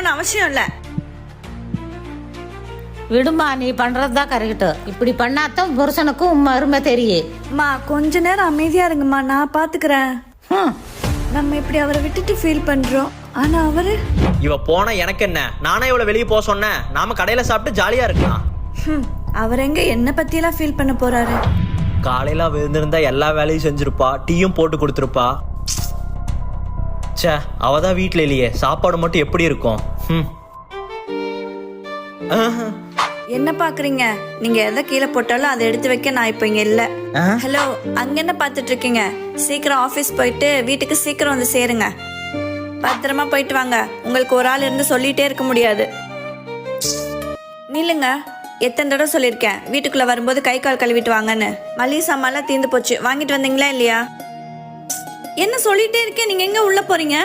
பண்ணணும்னு அவசியம் இல்லை. விடுமா, நீ பண்றதுதான் கரெக்டு. இப்படி பண்ணாதான் புருஷனுக்கும் உன் அருமை தெரியும். அம்மா கொஞ்ச நேரம் அமைதியா இருங்கம்மா, நான் பாத்துக்கிறேன். நம்ம இப்படி அவரை விட்டுட்டு ஃபீல் பண்றோம், ஆனா அவரு இவ போன எனக்கு என்ன? நானே இவ்வளவு வெளியே போக சொன்னேன். நாம கடையில சாப்பிட்டு ஜாலியா இருக்கலாம். அவர் எங்க என்ன பத்தியெல்லாம் ஃபீல் பண்ண போறாரு? காலையில விழுந்திருந்தா எல்லா வேலையும் செஞ்சிருப்பா, டீயும் போட்டு கொடுத்துருப்பா. சே, அவதான் வீட்டுல இல்லையே, சாப்பாடு மட்டும் எப்படி இருக்கும்? என்ன பாக்குறீங்க? நீங்க எதை கீழே போட்டாலும் அதை எடுத்து வைக்க நான் இப்ப இங்க இல்ல. ஹலோ, அங்க என்ன பாத்துட்டு இருக்கீங்க? சீக்கிரம் ஆபீஸ் போயிட்டு வீட்டுக்கு சீக்கிரம் வந்து சேருங்க. பத்திரமா போயிட்டு வாங்க. உங்களுக்கு ஒரு ஆள் இருந்து சொல்லிட்டே இருக்க முடியாது. நில்லுங்க. எத்தனை தடவை சொல்லியிருக்கேன் வீட்டுக்குள்ள வரும்போது கை கால் கழுவிட்டு வாங்கன்னு. மளிகை சாமான்லாம் தீர்ந்து போச்சு, வாங்கிட்டு வந்தீங்களா இல்லையா? என்ன சொல்லிட்டே இருக்கேன், நீங்க எங்க உள்ள போறீங்க?